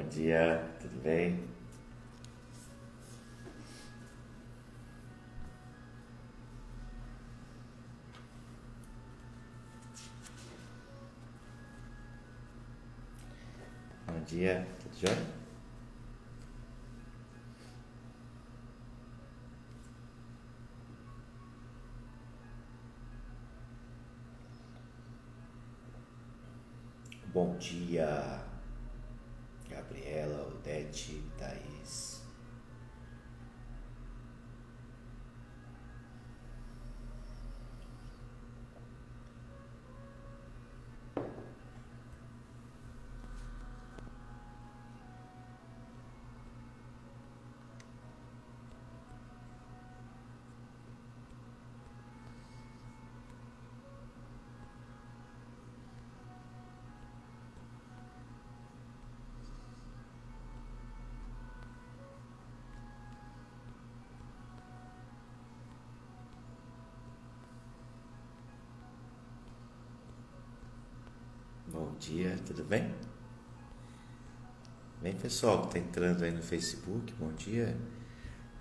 dia, tudo bem? Bom dia, tudo jóia? Bom dia, Gabriela, Odete, Thaís. Bom dia, tudo bem? Bem, pessoal que está entrando aí no Facebook, bom dia.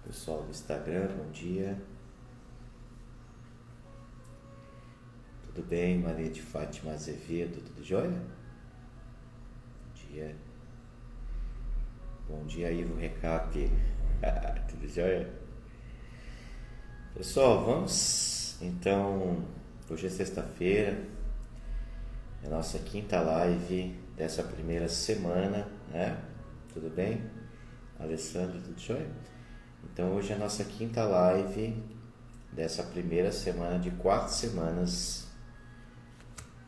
Pessoal do Instagram, bom dia. Tudo bem, Maria de Fátima Azevedo, tudo jóia? Bom dia. Bom dia, Ivo Recap. Tudo jóia? Pessoal, vamos então, hoje é sexta-feira, é a nossa quinta live dessa primeira semana, né? Tudo bem? Alessandro, tudo jóia? Então hoje é a nossa quinta live dessa primeira semana de 4 semanas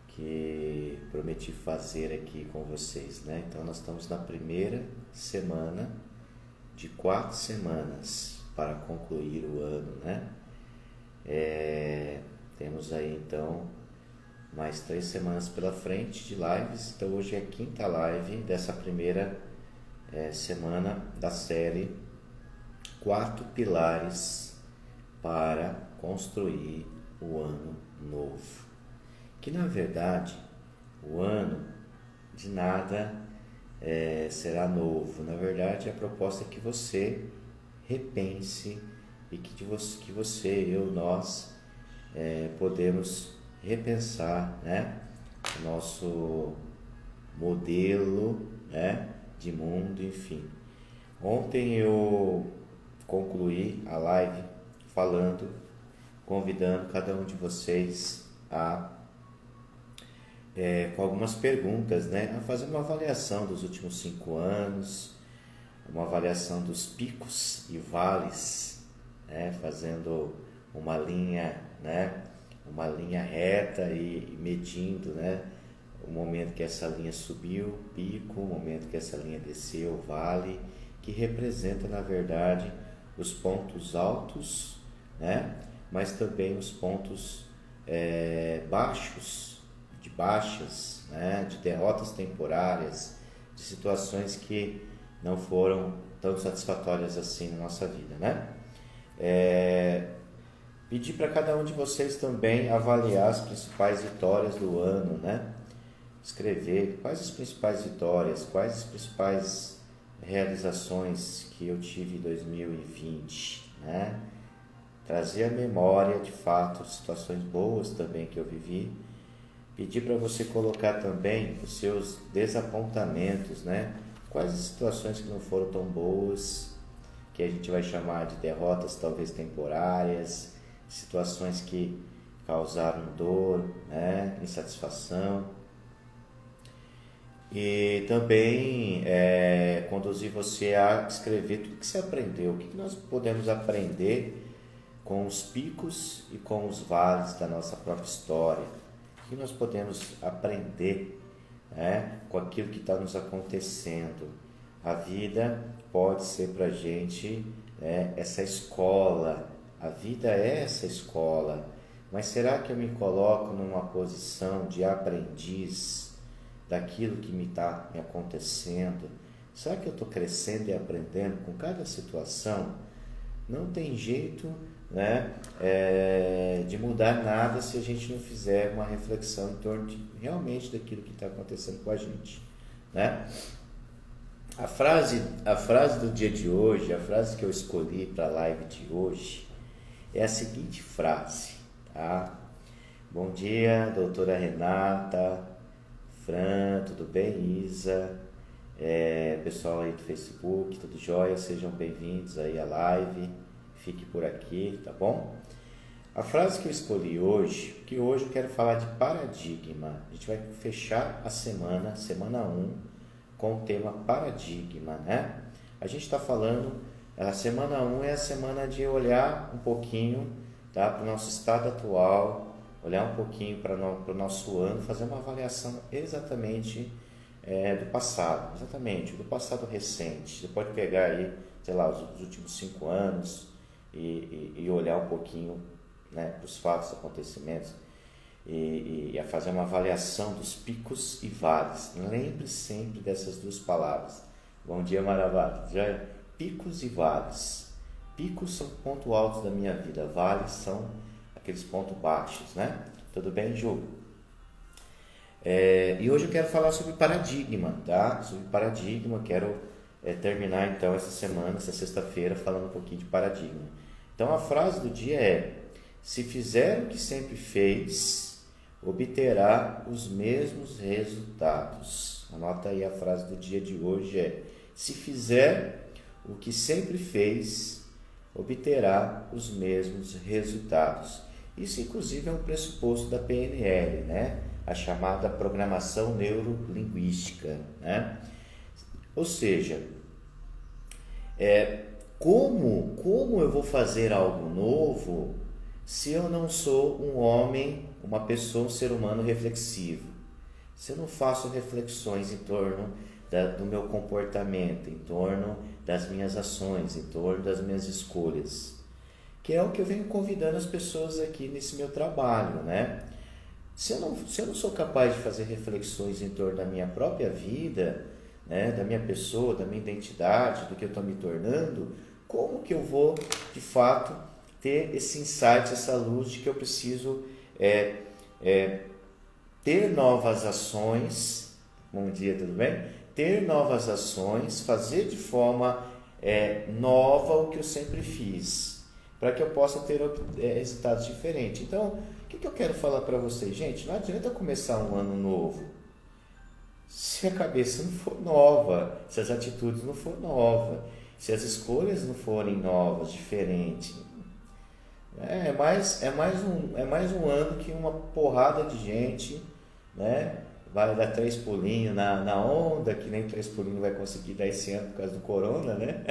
que prometi fazer aqui com vocês, né? Então nós estamos na primeira semana de 4 semanas para concluir o ano, né? Temos aí então mais 3 semanas pela frente de lives. Então hoje é a quinta live dessa primeira semana da série 4 pilares para construir o ano novo. Que na verdade o ano de nada será novo. Na verdade a proposta é que você repense e que você, eu, nós podemos repensar, né, o nosso modelo, né, de mundo, enfim. Ontem eu concluí a live convidando cada um de vocês a com algumas perguntas, né, a fazer uma avaliação dos últimos 5 anos, uma avaliação dos picos e vales, né, fazendo uma linha, né, uma linha reta e medindo, né, o momento que essa linha subiu, pico, o momento que essa linha desceu, vale, que representa na verdade os pontos altos, né, mas também os pontos baixos, de baixas, né, de derrotas temporárias, de situações que não foram tão satisfatórias assim na nossa vida, né? Pedir para cada um de vocês também avaliar as principais vitórias do ano, né? Escrever quais as principais vitórias, quais as principais realizações que eu tive em 2020, né? Trazer à memória, de fato, situações boas também que eu vivi. Pedir para você colocar também os seus desapontamentos, né? Quais as situações que não foram tão boas, que a gente vai chamar de derrotas talvez temporárias, situações que causaram dor, né? Insatisfação. E também conduzir você a escrever tudo que você aprendeu, o que nós podemos aprender com os picos e com os vales da nossa própria história. O que nós podemos aprender, né, com aquilo que está nos acontecendo. A vida pode ser para a gente essa escola, a vida é essa escola, mas será que eu me coloco numa posição de aprendiz daquilo que me está me acontecendo? Será que eu estou crescendo e aprendendo com cada situação? Não tem jeito, né, de mudar nada se a gente não fizer uma reflexão em torno realmente daquilo que está acontecendo com a gente, né? A frase do dia de hoje, a frase que eu escolhi para a live de hoje é a seguinte frase, tá? Bom dia, doutora Renata, Fran, tudo bem? Isa, pessoal aí do Facebook, tudo jóia? Sejam bem-vindos aí à live, fique por aqui, tá bom? A frase que eu escolhi hoje, que hoje eu quero falar de paradigma, a gente vai fechar a semana 1, com o tema paradigma, né? A gente está falando, a semana 1 é a semana de olhar um pouquinho, tá, para o nosso estado atual, olhar um pouquinho para o nosso ano, fazer uma avaliação exatamente do passado, exatamente, do passado recente. Você pode pegar aí, sei lá, os últimos 5 anos e olhar um pouquinho, né, para os fatos, acontecimentos, e a fazer uma avaliação dos picos e vales. Lembre sempre dessas duas palavras. Bom dia, Maravilha. Já é? Picos e vales. Picos são pontos altos da minha vida, vales são aqueles pontos baixos, né? Tudo bem, Ju? E hoje eu quero falar sobre paradigma, tá? Sobre paradigma, quero terminar então essa semana, essa sexta-feira, falando um pouquinho de paradigma. Então a frase do dia é: se fizer o que sempre fez, obterá os mesmos resultados. Anota aí, a frase do dia de hoje é: se fizer o que sempre fez, obterá os mesmos resultados. Isso inclusive é um pressuposto da PNL, né? A chamada programação neurolinguística, né? Ou seja, como eu vou fazer algo novo se eu não sou um homem, uma pessoa, um ser humano reflexivo? Se eu não faço reflexões em torno do meu comportamento, em torno das minhas ações, em torno das minhas escolhas, que é o que eu venho convidando as pessoas aqui nesse meu trabalho, né? Se eu não sou capaz de fazer reflexões em torno da minha própria vida, né, da minha pessoa, da minha identidade, do que eu estou me tornando, como que eu vou, de fato, ter esse insight, essa luz de que eu preciso ter novas ações? Bom dia, tudo bem? Ter novas ações, fazer de forma nova o que eu sempre fiz, para que eu possa ter resultados diferentes. Então, o que eu quero falar para vocês? Gente, não adianta começar um ano novo se a cabeça não for nova, se as atitudes não forem novas, se as escolhas não forem novas, diferentes. É mais um ano que uma porrada de gente, né, vai dar 3 pulinhos na onda, que nem 3 pulinhos vai conseguir dar esse ano por causa do corona, né?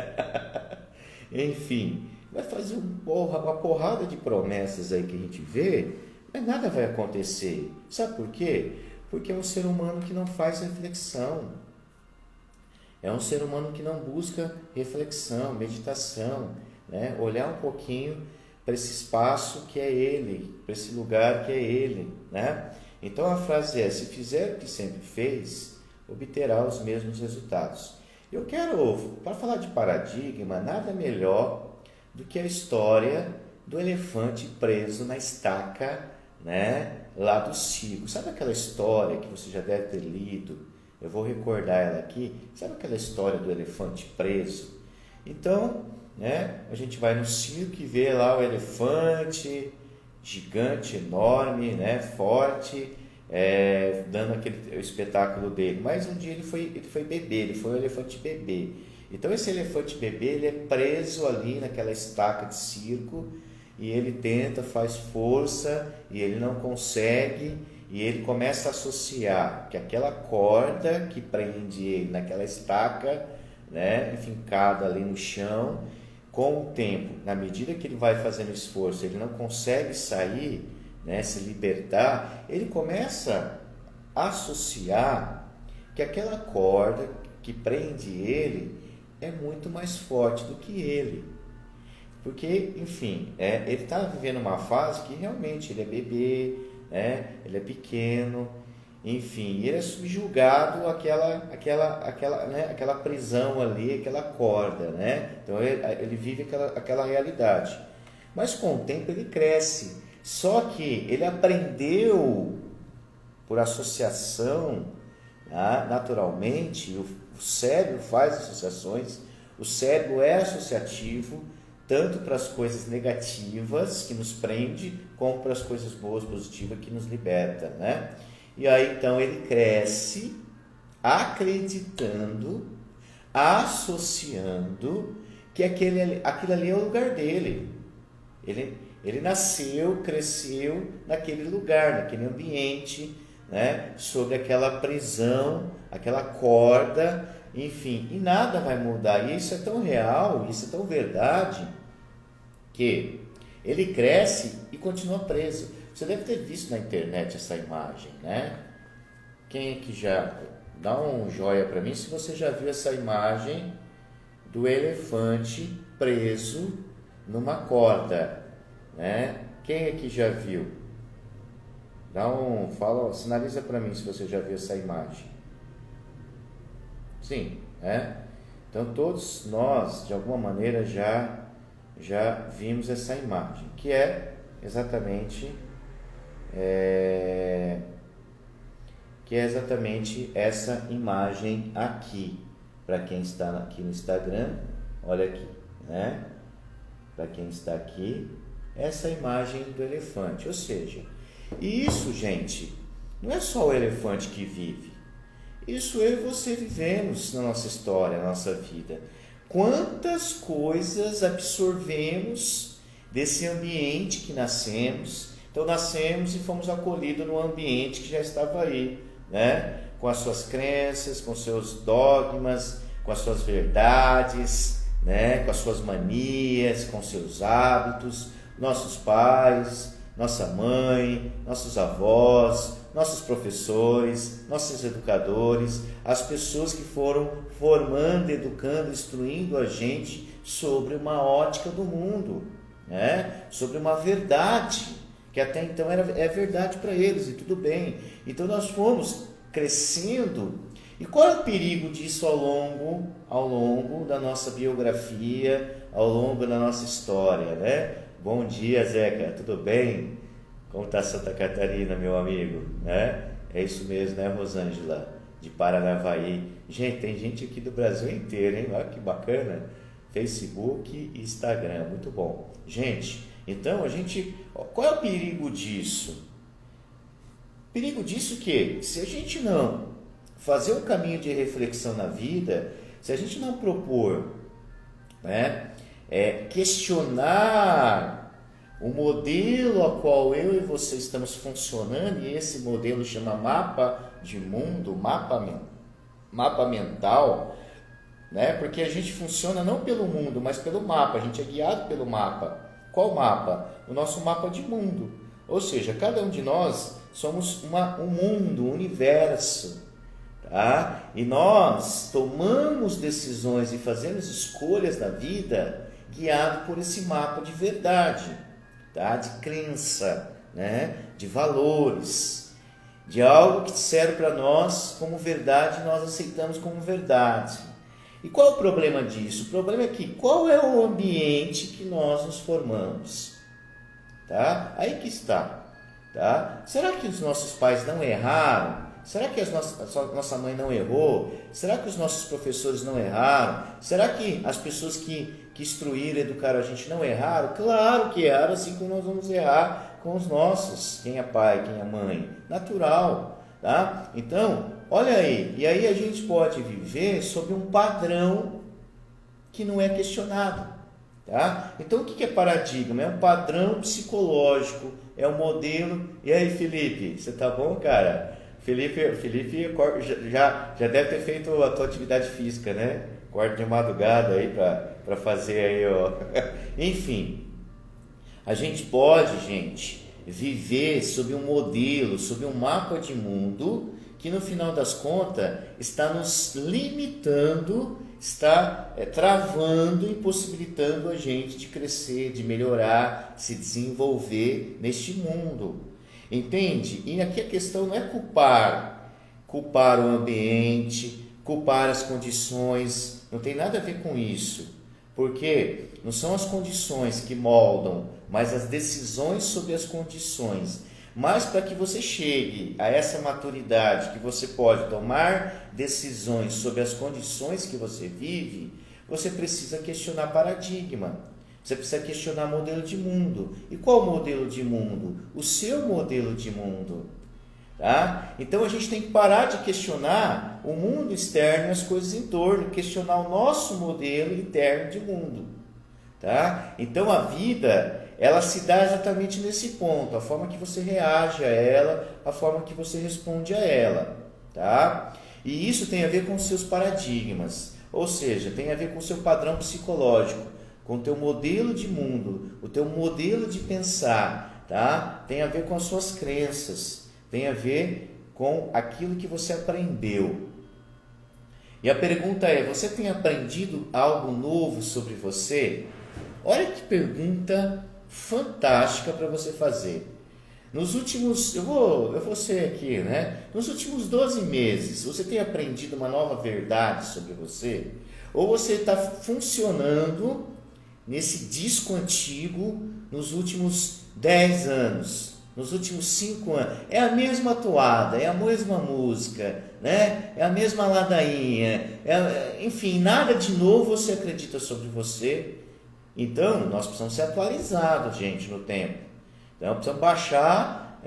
Enfim, vai fazer uma porrada de promessas aí que a gente vê, mas nada vai acontecer. Sabe por quê? Porque é um ser humano que não faz reflexão. É um ser humano que não busca reflexão, meditação, né? Olhar um pouquinho para esse espaço que é ele, para esse lugar que é ele, né? Então a frase é: se fizer o que sempre fez, obterá os mesmos resultados. Eu quero, para falar de paradigma, nada melhor do que a história do elefante preso na estaca, né, lá do circo. Sabe aquela história que você já deve ter lido? Eu vou recordar ela aqui. Sabe aquela história do elefante preso? Então, né, a gente vai no circo e vê lá o elefante gigante, enorme, né, forte, dando aquele espetáculo dele. Mas um dia ele foi bebê, ele foi um elefante bebê. Então esse elefante bebê, ele é preso ali naquela estaca de circo, e ele tenta, faz força, e ele não consegue, e ele começa a associar que aquela corda que prende ele naquela estaca, né, enfincada ali no chão, com o tempo, na medida que ele vai fazendo esforço, ele não consegue sair, né, se libertar, ele começa a associar que aquela corda que prende ele é muito mais forte do que ele. Porque, enfim, ele está vivendo uma fase que realmente ele é bebê, né, ele é pequeno, enfim, ele é subjugado àquela prisão ali, aquela corda, né? Então ele vive aquela realidade. Mas com o tempo ele cresce. Só que ele aprendeu, por associação, Tá? Naturalmente, o cérebro faz associações, o cérebro é associativo, tanto para as coisas negativas que nos prende, como para as coisas boas, positivas que nos liberta, né? E aí então ele cresce acreditando, associando que aquilo ali é o lugar dele. Ele nasceu, cresceu naquele lugar, naquele ambiente, né? Sobre aquela prisão, aquela corda, enfim, e nada vai mudar. E isso é tão real, isso é tão verdade, que ele cresce e continua preso. Você deve ter visto na internet essa imagem, né? Quem é que já... Dá um joia para mim se você já viu essa imagem do elefante preso numa corda, né? Quem é que já viu? Sinaliza para mim se você já viu essa imagem. Sim, né? Então todos nós, de alguma maneira, já vimos essa imagem, que é exatamente essa imagem aqui. Para quem está aqui no Instagram, olha aqui, né? Para quem está aqui, essa imagem do elefante. Ou seja, isso, gente, não é só o elefante que vive. Isso eu e você vivemos na nossa história, na nossa vida. Quantas coisas absorvemos desse ambiente que nascemos. Então nascemos e fomos acolhidos no ambiente que já estava aí, né? Com as suas crenças, com seus dogmas, com as suas verdades, né? Com as suas manias, com seus hábitos, nossos pais, nossa mãe, nossos avós, nossos professores, nossos educadores, as pessoas que foram formando, educando, instruindo a gente sobre uma ótica do mundo, né? Sobre uma verdade que até então é verdade para eles, e tudo bem. Então nós fomos crescendo. E qual é o perigo disso ao longo da nossa biografia, ao longo da nossa história, né? Bom dia, Zeca, tudo bem? Como está Santa Catarina, meu amigo? Né? É isso mesmo, né, Rosângela? De Paranavaí. Gente, tem gente aqui do Brasil inteiro, hein? Olha que bacana. Facebook e Instagram, muito bom. Gente, então qual é o perigo disso? O perigo disso é que, se a gente não fazer um caminho de reflexão na vida, se a gente não propor, né, questionar o modelo a qual eu e você estamos funcionando, e esse modelo chama mapa de mundo, mapa mental, né? Porque a gente funciona não pelo mundo, mas pelo mapa, a gente é guiado pelo mapa. Qual mapa? O nosso mapa de mundo. Ou seja, cada um de nós somos um mundo, um universo. Tá? E nós tomamos decisões e fazemos escolhas na vida guiado por esse mapa de verdade, tá? De crença, né? De valores, de algo que disseram para nós como verdade e nós aceitamos como verdade. E qual é o problema disso? O problema é que qual é o ambiente que nós nos formamos? Tá? Aí que está. Tá? Será que os nossos pais não erraram? Será que a nossa mãe não errou? Será que os nossos professores não erraram? Será que as pessoas que instruíram, educaram a gente não erraram? Claro que erraram, assim como nós vamos errar com os nossos. Quem é pai, quem é mãe? Natural. Tá? Então, olha aí. E aí a gente pode viver sob um padrão que não é questionado. Tá? Então, o que é paradigma? É um padrão psicológico, é um modelo. E aí, Felipe, você tá bom, cara? Felipe já deve ter feito a tua atividade física, né? Acorda de madrugada aí para fazer aí, ó. Enfim, a gente pode, gente, viver sob um modelo, sob um mapa de mundo que no final das contas está nos limitando, está travando, impossibilitando a gente de crescer, de melhorar, de se desenvolver neste mundo. Entende? E aqui a questão não é culpar o ambiente, culpar as condições, não tem nada a ver com isso, porque não são as condições que moldam, mas as decisões sobre as condições. Mas para que você chegue a essa maturidade, que você pode tomar decisões sobre as condições que você vive, você precisa questionar paradigma. Você precisa questionar modelo de mundo. E qual modelo de mundo? O seu modelo de mundo. Tá? Então a gente tem que parar de questionar o mundo externo e as coisas em torno, questionar o nosso modelo interno de mundo. Tá? Então a vida, ela se dá exatamente nesse ponto, a forma que você reage a ela, a forma que você responde a ela. Tá? E isso tem a ver com os seus paradigmas, ou seja, tem a ver com o seu padrão psicológico, com o teu modelo de mundo, o teu modelo de pensar, tá? Tem a ver com as suas crenças, tem a ver com aquilo que você aprendeu. E a pergunta é, você tem aprendido algo novo sobre você? Olha que pergunta fantástica para você fazer. Nos últimos, eu vou ser aqui, né? Nos últimos 12 meses, você tem aprendido uma nova verdade sobre você? Ou você está funcionando nesse disco antigo nos últimos 10 anos, nos últimos 5 anos? É a mesma toada, é a mesma música, né? É a mesma ladainha, enfim, nada de novo você acredita sobre você. Então, nós precisamos ser atualizados, gente, no tempo. Então, precisamos baixar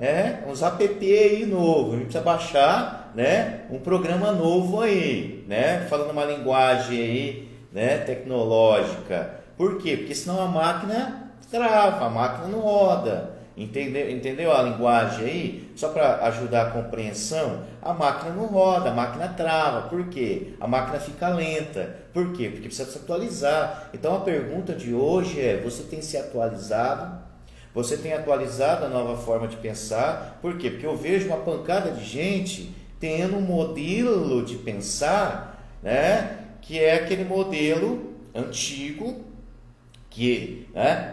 uns app aí novo, a gente precisa baixar, né, um programa novo aí, né, falando uma linguagem aí, né, tecnológica. Por quê? Porque senão a máquina trava, a máquina não roda. Entendeu a linguagem aí? Só para ajudar a compreensão, a máquina não roda, a máquina trava. Por quê? A máquina fica lenta. Por quê? Porque precisa se atualizar. Então a pergunta de hoje é, você tem se atualizado? Você tem atualizado a nova forma de pensar? Por quê? Porque eu vejo uma pancada de gente tendo um modelo de pensar, né, que é aquele modelo antigo, que,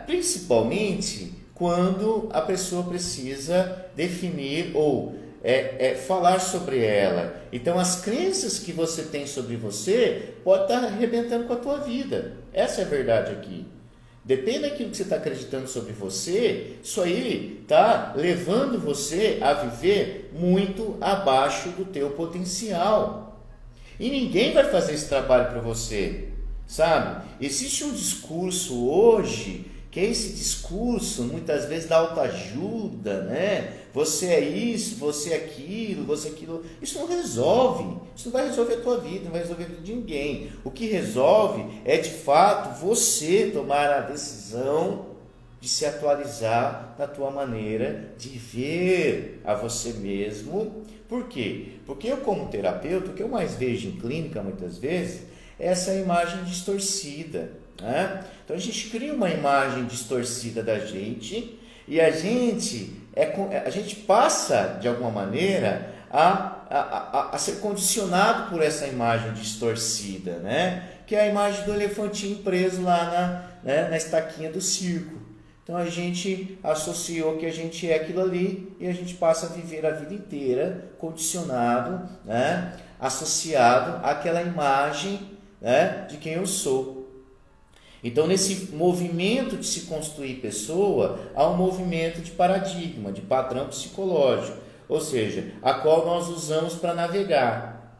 principalmente quando a pessoa precisa definir ou falar sobre ela. Então as crenças que você tem sobre você pode estar arrebentando com a tua vida. Essa é a verdade aqui. Depende daquilo que você está acreditando sobre você, isso aí está levando você a viver muito abaixo do teu potencial. E ninguém vai fazer esse trabalho para você, sabe? Existe um discurso hoje, que é esse discurso, muitas vezes, da autoajuda, né? Você é isso, você é aquilo, você é aquilo. Isso não resolve. Isso não vai resolver a tua vida, não vai resolver a vida de ninguém. O que resolve é, de fato, você tomar a decisão de se atualizar na tua maneira de ver a você mesmo. Por quê? Porque eu, como terapeuta, o que eu mais vejo em clínica, muitas vezes, é essa imagem distorcida, né? Então a gente cria uma imagem distorcida da gente e a gente passa de alguma maneira a ser condicionado por essa imagem distorcida, né? Que é a imagem do elefantinho preso lá na estaquinha do circo. Então a gente associou que a gente é aquilo ali e a gente passa a viver a vida inteira condicionado, né? Associado àquela imagem, né, de quem eu sou. Então, nesse movimento de se construir pessoa, há um movimento de paradigma, de padrão psicológico, ou seja, a qual nós usamos para navegar.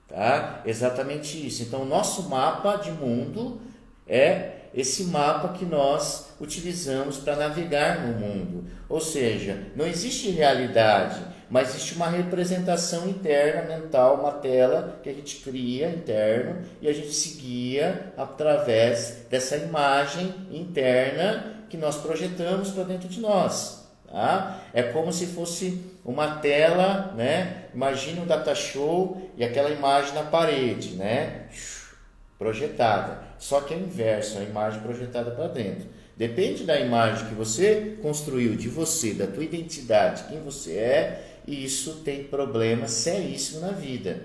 Tá? Exatamente isso. Então, o nosso mapa de mundo é esse mapa que nós utilizamos para navegar no mundo. Ou seja, não existe realidade, mas existe uma representação interna, mental, uma tela que a gente cria interno e a gente se guia através dessa imagem interna que nós projetamos para dentro de nós. Tá? É como se fosse uma tela, né? Imagine um data show e aquela imagem na parede, né? Projetada. Só que é o inverso, a imagem projetada para dentro. Depende da imagem que você construiu de você, da tua identidade, quem você é, e isso tem problema seríssimo na vida.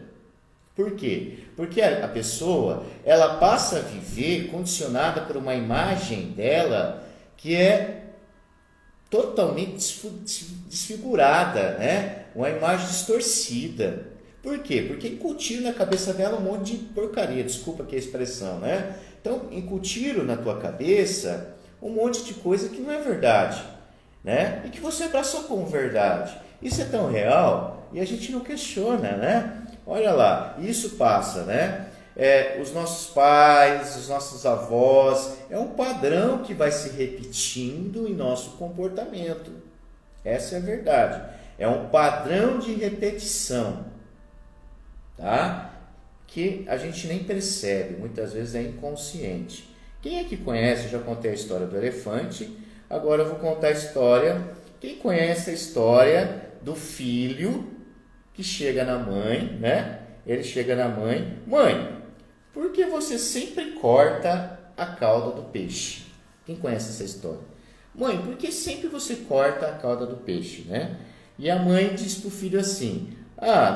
Por quê? Porque a pessoa, ela passa a viver condicionada por uma imagem dela que é totalmente desfigurada, né? Uma imagem distorcida. Por quê? Porque incutiram na cabeça dela um monte de porcaria, desculpa aqui a expressão, né? Então, incutiram na tua cabeça um monte de coisa que não é verdade. né? E que você abraçou como verdade. Isso é tão real e a gente não questiona, né? Olha lá, isso passa, né? Os nossos pais, os nossos avós, é um padrão que vai se repetindo em nosso comportamento. Essa é a verdade. É um padrão de repetição, tá? Que a gente nem percebe, muitas vezes é inconsciente. Quem é que conhece? Eu já contei a história do elefante, agora eu vou contar a história. Quem conhece a história do filho que chega na mãe, né? Ele chega na mãe: mãe, por que você sempre corta a cauda do peixe? Quem conhece essa história? Mãe, por que sempre você corta a cauda do peixe, né? E a mãe diz para o filho assim: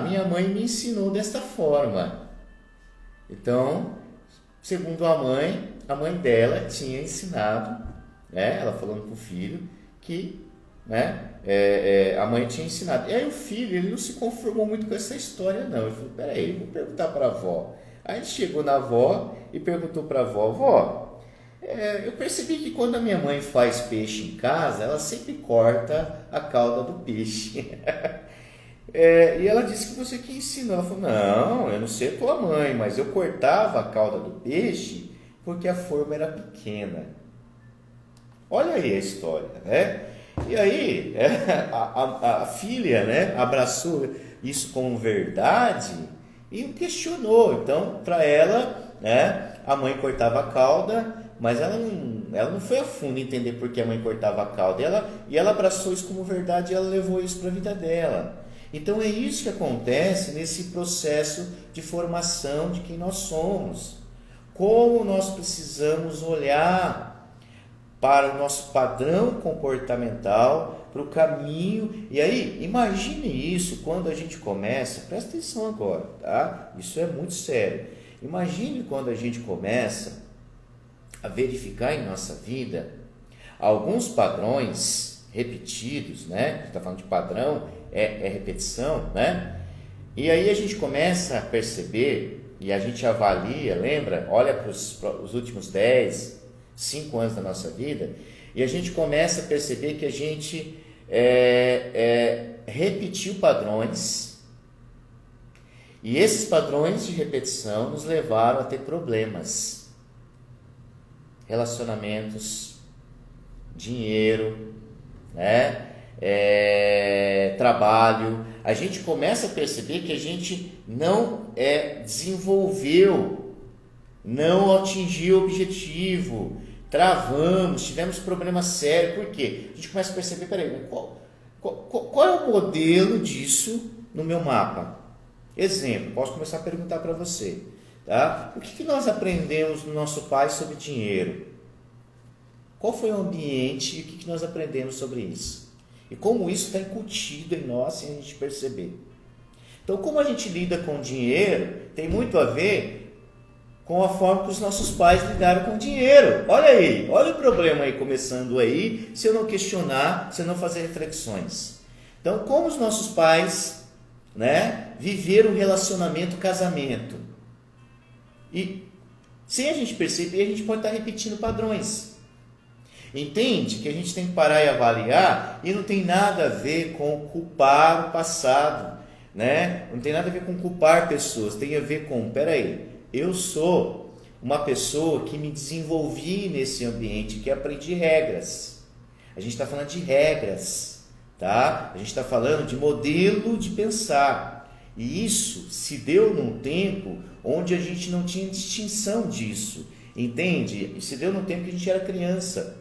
minha mãe me ensinou desta forma. Então, segundo a mãe dela tinha ensinado, né? Ela falando para o filho que, né? A mãe tinha ensinado. E aí o filho, ele não se conformou muito com essa história, não. Ele falou: peraí, vou perguntar para a avó. Aí ele chegou na avó e perguntou para a avó: vó, eu percebi que quando a minha mãe faz peixe em casa, ela sempre corta a cauda do peixe. E ela disse que você que ensinou. Ela falou: não, eu não sei a tua mãe, mas eu cortava a cauda do peixe porque a forma era pequena. Olha aí a história, né? E aí a filha, né, abraçou isso como verdade e não questionou. Então, para ela, né, a mãe cortava a cauda, mas ela não foi a fundo entender por que a mãe cortava a cauda. E ela abraçou isso como verdade e ela levou isso para a vida dela. Então é isso que acontece nesse processo de formação de quem nós somos. Como nós precisamos olhar para o nosso padrão comportamental, para o caminho. E aí, imagine isso quando a gente começa, presta atenção agora, tá? Isso é muito sério. Imagine quando a gente começa a verificar em nossa vida alguns padrões repetidos, né? A gente está falando de padrão, é repetição, né? E aí a gente começa a perceber e a gente avalia, lembra? Olha para os últimos 10, 5 anos da nossa vida e a gente começa a perceber que a gente repetiu padrões e esses padrões de repetição nos levaram a ter problemas, relacionamentos, dinheiro, né? Trabalho. A gente começa a perceber que a gente não desenvolveu, não atingiu o objetivo, travamos, tivemos problemas sérios. Por quê? A gente começa a perceber, peraí, qual é o modelo disso no meu mapa? Exemplo, posso começar a perguntar para você, tá? O que nós aprendemos no nosso pai sobre dinheiro? Qual foi o ambiente e o que nós aprendemos sobre isso? E como isso está incutido em nós sem a gente perceber. Então, como a gente lida com dinheiro tem muito a ver com a forma que os nossos pais lidaram com o dinheiro. Olha aí, olha o problema aí começando aí, se eu não questionar, se eu não fazer reflexões. Então, como os nossos pais, né, viveram o relacionamento, casamento. E sem a gente perceber, a gente pode estar repetindo padrões. Entende que a gente tem que parar e avaliar, e não tem nada a ver com culpar o passado, né? Não tem nada a ver com culpar pessoas, tem a ver com, peraí, eu sou uma pessoa que me desenvolvi nesse ambiente, que aprendi regras. A gente está falando de regras, tá? A gente está falando de modelo de pensar. E isso se deu num tempo onde a gente não tinha distinção disso, entende? Se deu num tempo que a gente era criança.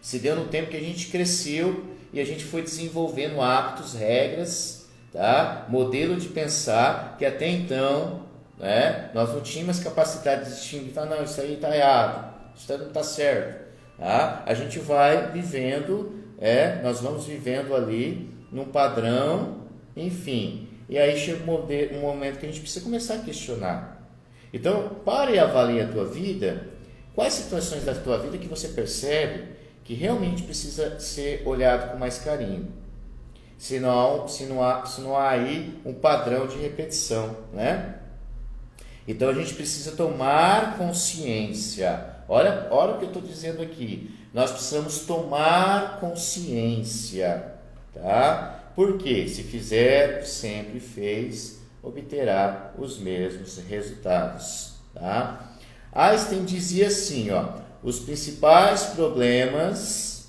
Se deu no tempo que a gente cresceu e a gente foi desenvolvendo hábitos, regras, tá? Modelo de pensar que até então, né, nós não tínhamos capacidade de distinguir, não, isso aí está errado, isso não está certo. Tá? A gente vai vivendo, nós vamos vivendo ali num padrão, enfim. E aí chega um momento que a gente precisa começar a questionar. Então, pare e avalie a tua vida. Quais situações da tua vida que você percebe que realmente precisa ser olhado com mais carinho? Se não há aí um padrão de repetição, né? Então a gente precisa tomar consciência. Olha o que eu estou dizendo aqui. Nós precisamos tomar consciência, tá? Porque se fizer, sempre fez, obterá os mesmos resultados, tá? Einstein dizia assim, ó, os principais problemas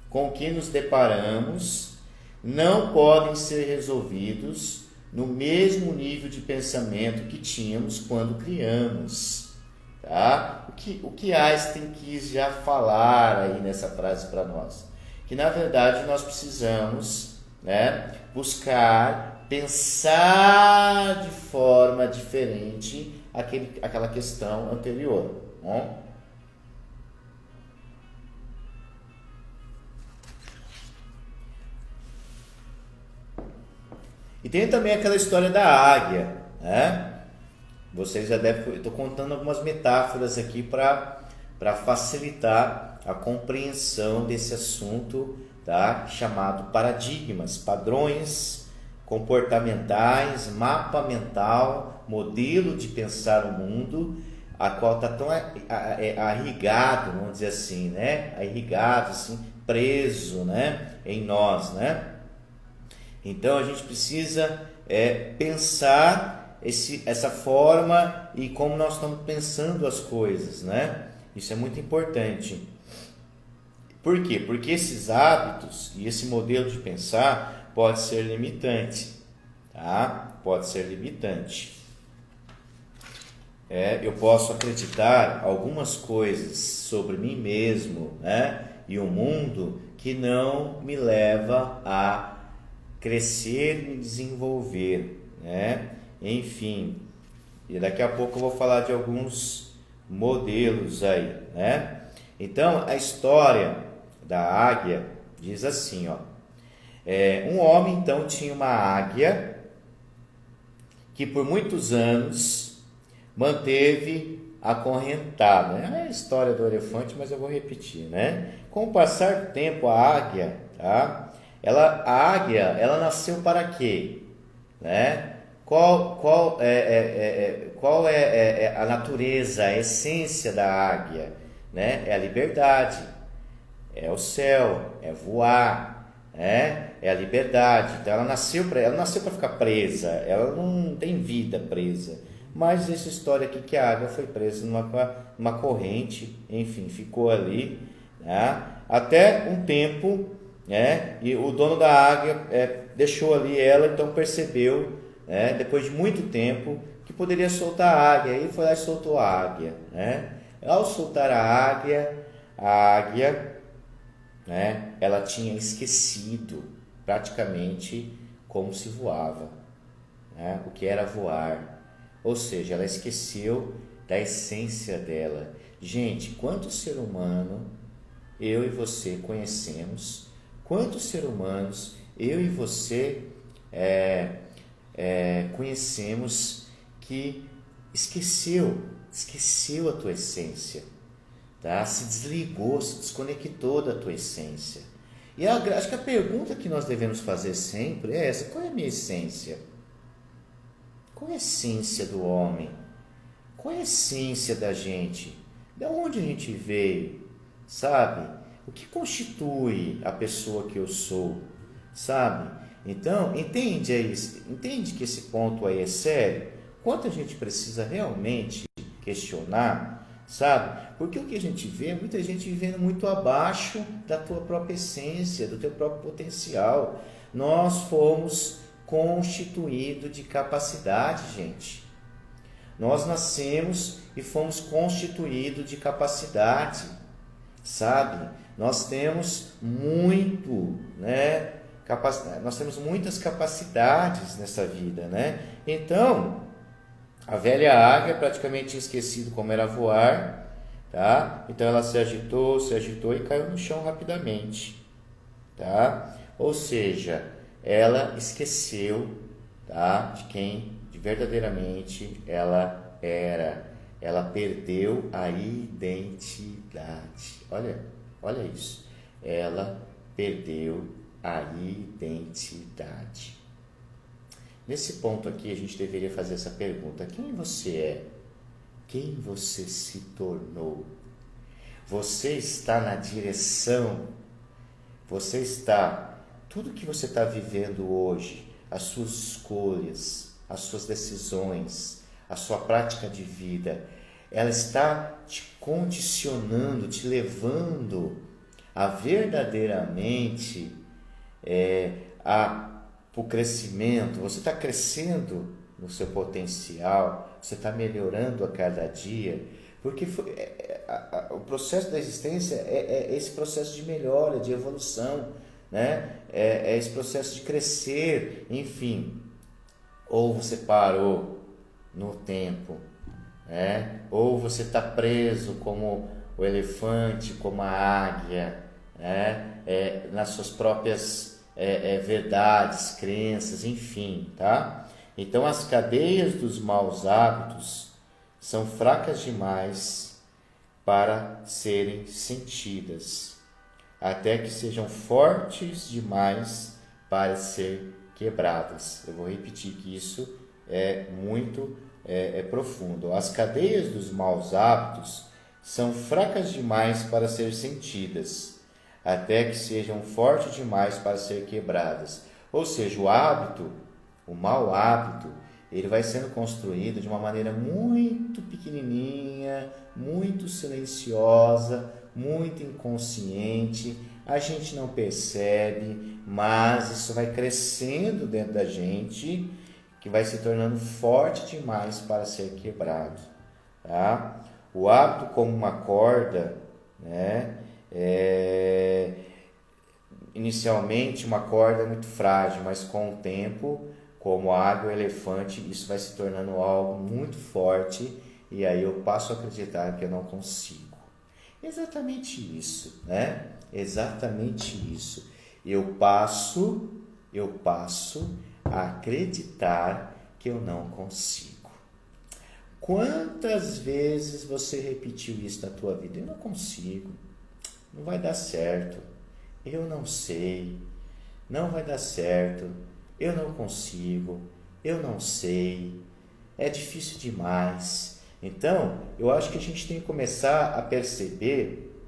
com que nos deparamos não podem ser resolvidos no mesmo nível de pensamento que tínhamos quando criamos, tá? O que Einstein quis já falar aí nessa frase para nós? Que na verdade nós precisamos, né, buscar pensar de forma diferente aquela questão anterior, né? E tem também aquela história da águia, né? Vocês já devem... Eu estou contando algumas metáforas aqui para facilitar a compreensão desse assunto, tá? Chamado paradigmas, padrões comportamentais, mapa mental, modelo de pensar o mundo, a qual está tão irrigado, vamos dizer assim, né? Irrigado, assim, preso, né? Em nós, né? Então a gente precisa pensar essa forma e como nós estamos pensando as coisas, né? Isso é muito importante. Por quê? Porque esses hábitos e esse modelo de pensar pode ser limitante, tá? Pode ser limitante. Eu posso acreditar algumas coisas sobre mim mesmo, né? E o mundo que não me leva a crescer e me desenvolver, né? Enfim, e daqui a pouco eu vou falar de alguns modelos aí, né? Então, a história da águia diz assim, ó. Um homem, então, tinha uma águia que por muitos anos manteve acorrentada. É a história do elefante, mas eu vou repetir, né? Com o passar do tempo, a águia, tá? A águia, ela nasceu para quê? Né? Qual é a natureza, a essência da águia? Né? É a liberdade, é o céu, é voar, né? É a liberdade. Então ela nasceu para ficar presa, ela não tem vida presa. Mas essa história aqui que a águia foi presa numa corrente, enfim, ficou ali, né? Até um tempo, né? E o dono da águia deixou ali ela, então percebeu, né? Depois de muito tempo, que poderia soltar a águia, e foi lá e soltou a águia, né? Ao soltar a águia, né? Ela tinha esquecido praticamente como se voava, né? O que era voar, ou seja, ela esqueceu da essência dela. Gente, quanto ser humano eu e você conhecemos? Quantos seres humanos eu e você conhecemos que esqueceu a tua essência, tá? Se desligou, se desconectou da tua essência. E acho que a pergunta que nós devemos fazer sempre é essa: qual é a minha essência? Qual é a essência do homem? Qual é a essência da gente? De onde a gente veio? Sabe? O que constitui a pessoa que eu sou, sabe? Então, entende que esse ponto aí é sério? Quanto a gente precisa realmente questionar, sabe? Porque o que a gente vê, muita gente vivendo muito abaixo da tua própria essência, do teu próprio potencial. Nós fomos constituídos de capacidade, gente. Nós nascemos e fomos constituídos de capacidade, sabe? Nós temos nós temos muitas capacidades nessa vida, né? Então, a velha águia praticamente tinha esquecido como era voar, tá? Então ela se agitou e caiu no chão rapidamente, tá? Ou seja, ela esqueceu, tá? De quem verdadeiramente ela era. Ela perdeu a identidade. Olha isso. Ela perdeu a identidade. Nesse ponto aqui, a gente deveria fazer essa pergunta: quem você é? Quem você se tornou? Você está na direção, você está, tudo que você está vivendo hoje, as suas escolhas, as suas decisões, a sua prática de vida, ela está te condicionando, te levando a verdadeiramente o crescimento. Você está crescendo no seu potencial, você está melhorando a cada dia, porque o processo da existência é esse processo de melhora, de evolução, né? É esse processo de crescer, enfim. Ou você parou no tempo, né? Ou você está preso como o elefante, como a águia, né? Nas suas próprias verdades, crenças, enfim, tá? Então as cadeias dos maus hábitos são fracas demais para serem sentidas, até que sejam fortes demais para ser quebradas. Eu vou repetir que isso é muito profundo. As cadeias dos maus hábitos são fracas demais para ser sentidas, até que sejam fortes demais para ser quebradas. Ou seja, o hábito, o mau hábito, ele vai sendo construído de uma maneira muito pequenininha, muito silenciosa, muito inconsciente. A gente não percebe, mas isso vai crescendo dentro da gente, que vai se tornando forte demais para ser quebrado, tá? O hábito como uma corda, né? Inicialmente uma corda muito frágil, mas com o tempo, como a águia ou elefante, isso vai se tornando algo muito forte, e aí eu passo a acreditar que eu não consigo. Exatamente isso, né? Exatamente isso. Eu passo a acreditar que eu não consigo. Quantas vezes você repetiu isso na tua vida? Eu não consigo, não vai dar certo, eu não sei, não vai dar certo, eu não consigo, eu não sei, é difícil demais. Então, eu acho que a gente tem que começar a perceber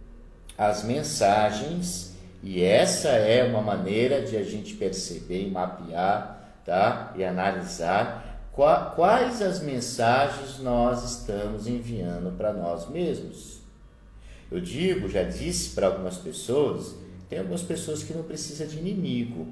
as mensagens, e essa é uma maneira de a gente perceber e mapear, tá? E analisar quais as mensagens nós estamos enviando para nós mesmos. Eu já disse para algumas pessoas, tem algumas pessoas que não precisam de inimigo.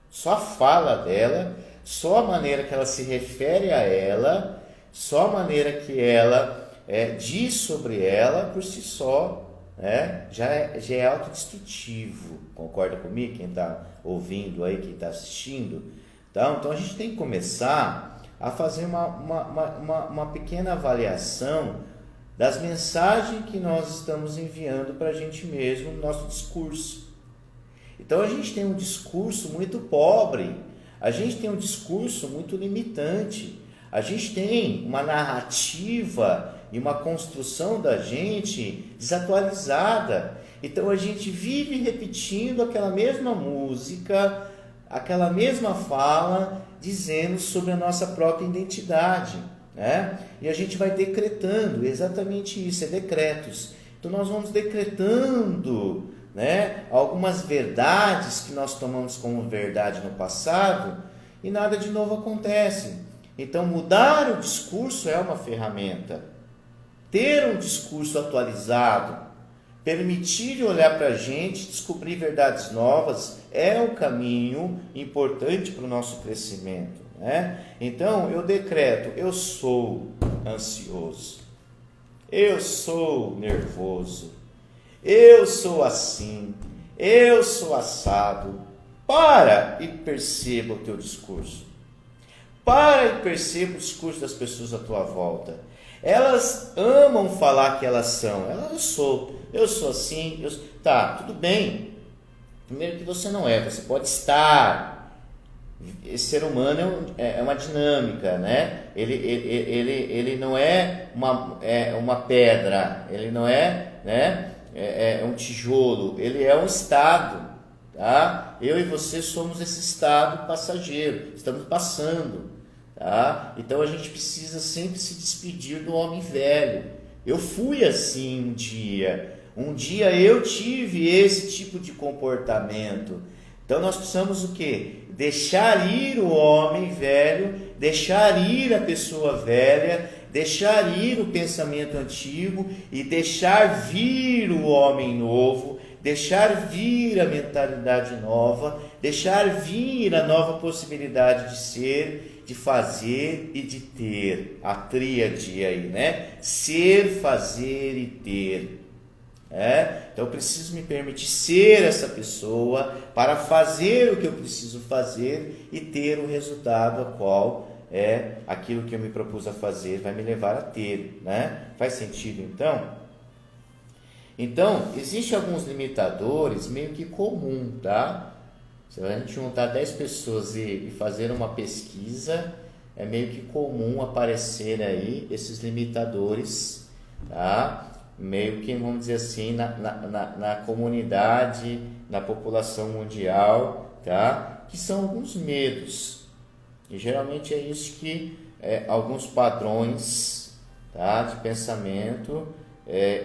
Só a fala dela, só a maneira que ela se refere a ela, só a maneira que ela diz sobre ela, por si só, né, já é autodestrutivo. Concorda comigo? Quem está ouvindo aí, quem está assistindo? Então a gente tem que começar a fazer uma pequena avaliação das mensagens que nós estamos enviando para a gente mesmo no nosso discurso. Então a gente tem um discurso muito pobre, a gente tem um discurso muito limitante, a gente tem uma narrativa e uma construção da gente desatualizada. Então a gente vive repetindo aquela mesma música, aquela mesma fala, dizendo sobre a nossa própria identidade, né? E a gente vai decretando exatamente isso, decretos. Então nós vamos decretando, né, algumas verdades que nós tomamos como verdade no passado, e nada de novo acontece. Então mudar o discurso é uma ferramenta. Ter um discurso atualizado, permitir olhar para a gente, descobrir verdades novas, é um caminho importante para o nosso crescimento, né? Então eu decreto: eu sou ansioso, eu sou nervoso, eu sou assim, eu sou assado. Para e perceba o teu discurso. Para e perceba o discurso das pessoas à tua volta. Elas amam falar que elas são. Eu sou assim. Tá, tudo bem. Primeiro que você não é, você pode estar. Esse ser humano é uma dinâmica, né? Ele não é uma pedra, ele não é, né? É um tijolo, ele é um estado, tá? Eu e você somos esse estado passageiro, estamos passando, tá? Então a gente precisa sempre se despedir do homem velho. Eu fui assim um dia, Um dia eu tive esse tipo de comportamento. Então nós precisamos o quê? Deixar ir o homem velho, deixar ir a pessoa velha, deixar ir o pensamento antigo e deixar vir o homem novo, deixar vir a mentalidade nova, deixar vir a nova possibilidade de ser, de fazer e de ter. A tríade aí, né? Ser, fazer e ter. Então eu preciso me permitir ser essa pessoa para fazer o que eu preciso fazer e ter o resultado a qual é aquilo que eu me propus a fazer vai me levar a ter, né? Faz sentido então? Então, existem alguns limitadores meio que comum, tá? Se a gente juntar 10 pessoas e fazer uma pesquisa, é meio que comum aparecer aí esses limitadores, tá? Meio que, vamos dizer assim, na comunidade, na população mundial, tá? Que são alguns medos. E geralmente é isso que alguns padrões, tá? De pensamento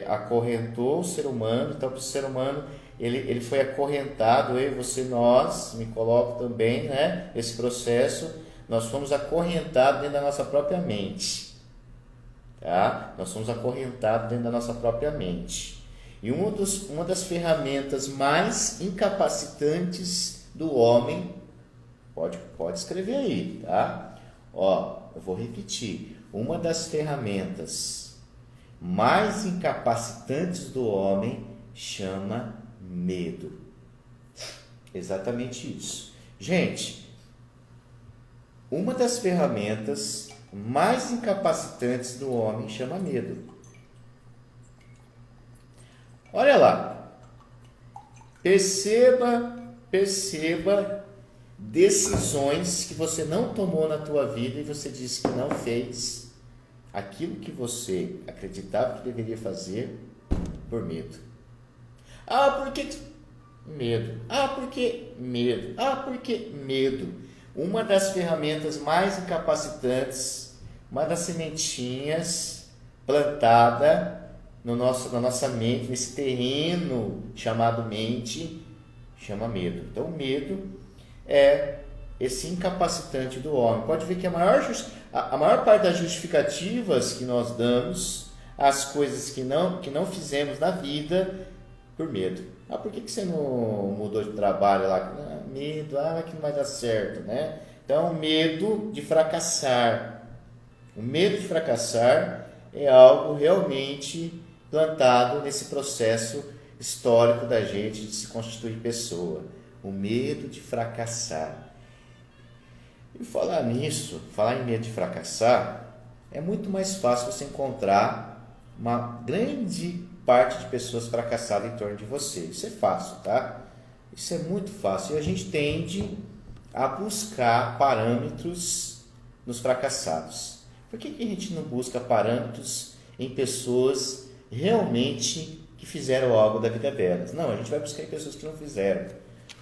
acorrentou o ser humano. Então, o ser humano ele foi acorrentado, eu, você, nós, me coloco também, né? Esse processo, nós fomos acorrentados dentro da nossa própria mente. Tá? Nós somos acorrentados dentro da nossa própria mente. E uma das ferramentas mais incapacitantes do homem, pode escrever aí, tá? Eu vou repetir. Uma das ferramentas mais incapacitantes do homem chama medo. Exatamente isso. Gente, uma das ferramentas mais incapacitantes do homem chama medo. Olha lá. Perceba decisões que você não tomou na tua vida e você disse que não fez aquilo que você acreditava que deveria fazer por medo. Por que medo? Por que medo? Por que medo? Uma das ferramentas mais incapacitantes, uma das sementinhas plantada na nossa mente, nesse terreno chamado mente, chama medo. Então, o medo é esse incapacitante do homem. Pode ver que a maior parte das justificativas que nós damos às coisas que não fizemos na vida, por medo. Por que você não mudou de trabalho lá? Medo, que não vai dar certo, né? Então, medo de fracassar. O medo de fracassar é algo realmente plantado nesse processo histórico da gente de se constituir pessoa. O medo de fracassar. E falar em medo de fracassar, é muito mais fácil você encontrar uma grande parte de pessoas fracassadas em torno de você. Isso é fácil, tá? Isso é muito fácil. E a gente tende a buscar parâmetros nos fracassados. Por que a gente não busca parâmetros em pessoas realmente que fizeram algo da vida delas? Não, a gente vai buscar em pessoas que não fizeram.